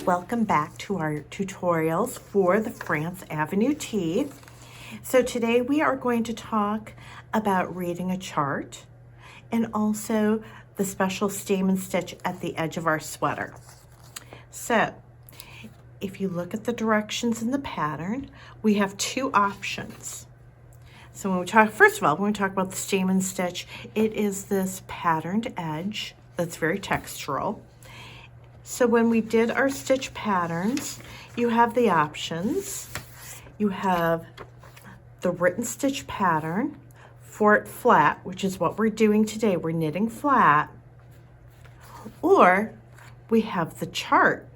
welcome back to our tutorials for the France Avenue tee. So today we are going to talk about reading a chart and also the special stamen stitch at the edge of our sweater. So if you look at the directions in the pattern, we have two options. So when we talk, first of all, when we talk about the stamen stitch, it is this patterned edge that's very textural. So when we did our stitch patterns, you have the options. You have the written stitch pattern for it flat, which is what we're doing today. We're knitting flat, or we have the chart.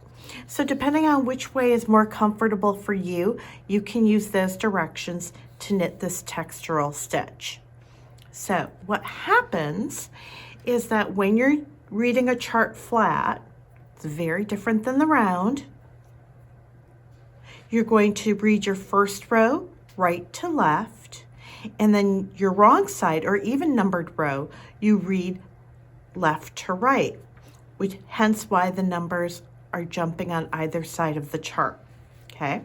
So depending on which way is more comfortable for you, you can use those directions to knit this textural stitch. So what happens is that when you're reading a chart flat, it's very different than the round. You're going to read your first row right to left, and then your wrong side or even numbered row, you read left to right, which hence why the numbers are jumping on either side of the chart, okay?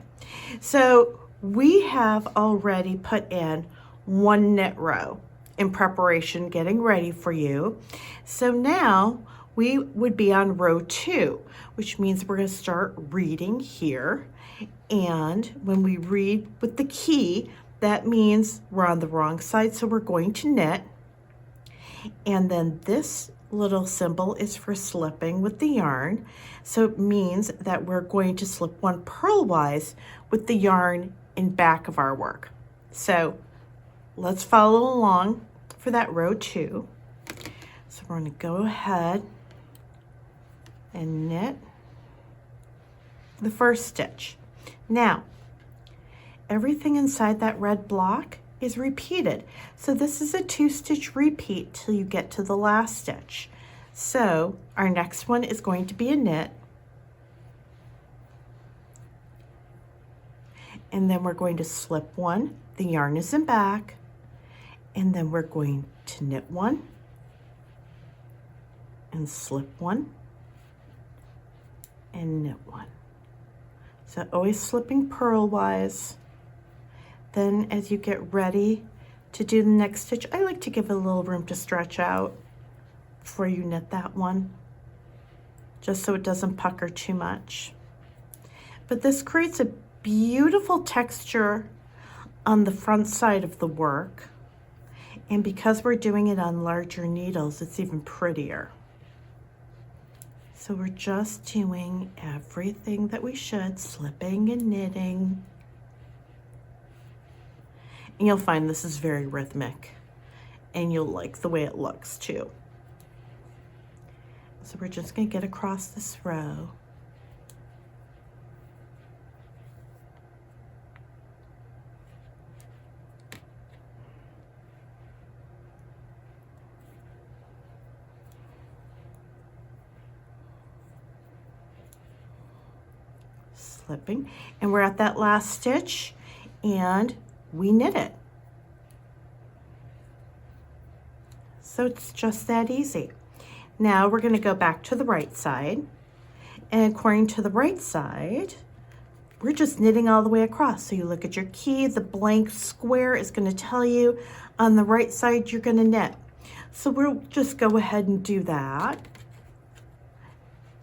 So we have already put in one knit row in preparation, getting ready for you. So now we would be on row 2, which means we're going to start reading here. And when we read with the key, that means we're on the wrong side, so we're going to knit. And then this little symbol is for slipping with the yarn. So it means that we're going to slip one purlwise with the yarn in back of our work. So let's follow along for that row 2. So we're going to go ahead and knit the first stitch. Now, everything inside that red block is repeated. So this is a 2-stitch repeat till you get to the last stitch. So our next one is going to be a knit. And then we're going to slip one, the yarn is in back, and then we're going to knit one and slip one and knit one. So always slipping purlwise. Then as you get ready to do the next stitch, I like to give it a little room to stretch out before you knit that one, just so it doesn't pucker too much. But this creates a beautiful texture on the front side of the work. And because we're doing it on larger needles, it's even prettier. So we're just doing everything that we should, slipping and knitting. And you'll find this is very rhythmic, and you'll like the way it looks too. So we're just going to get across this row. Slipping, and we're at that last stitch, and we knit it. So it's just that easy. Now we're going to go back to the right side, and according to the right side, we're just knitting all the way across. So you look at your key, the blank square is going to tell you on the right side you're going to knit. So we'll just go ahead and do that.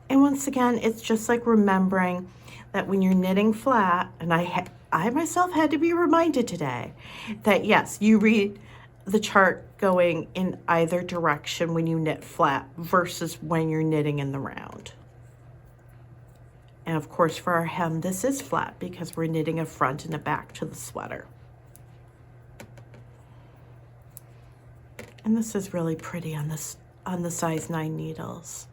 And once again, it's just like remembering that when you're knitting flat, and I myself had to be reminded today that yes, you read the chart going in either direction when you knit flat versus when you're knitting in the round. And of course for our hem, this is flat because we're knitting a front and a back to the sweater. And this is really pretty on the size 9 needles.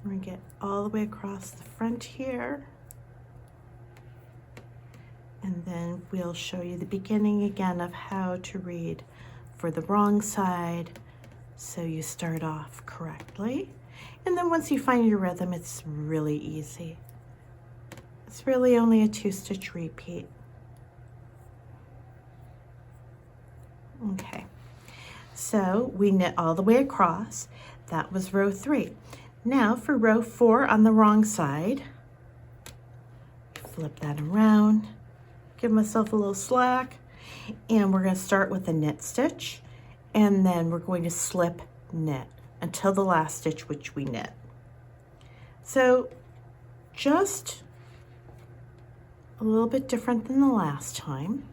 We're going to get all the way across the front here. And then we'll show you the beginning again of how to read for the wrong side, so you start off correctly. And then once you find your rhythm, it's really easy. It's really only a 2-stitch repeat. Okay, so we knit all the way across. That was row 3. Now for row 4 on the wrong side, flip that around, give myself a little slack, and we're going to start with a knit stitch, and then we're going to slip knit until the last stitch which we knit. So just a little bit different than the last time,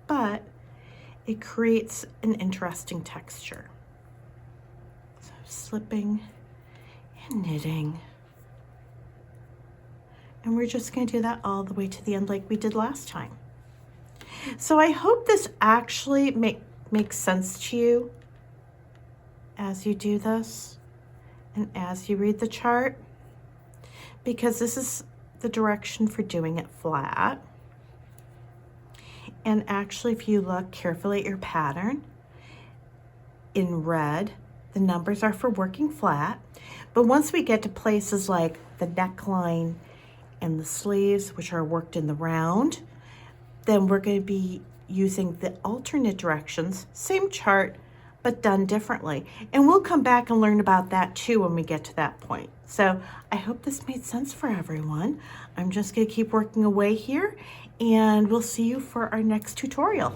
but it creates an interesting texture. So slipping and knitting. And we're just going to do that all the way to the end like we did last time. So I hope this actually makes sense to you as you do this and as you read the chart, because this is the direction for doing it flat. And actually, if you look carefully at your pattern, in red, the numbers are for working flat. But once we get to places like the neckline and the sleeves, which are worked in the round, then we're going to be using the alternate directions, same chart, but done differently. And we'll come back and learn about that too when we get to that point. So I hope this made sense for everyone. I'm just going to keep working away here, and we'll see you for our next tutorial.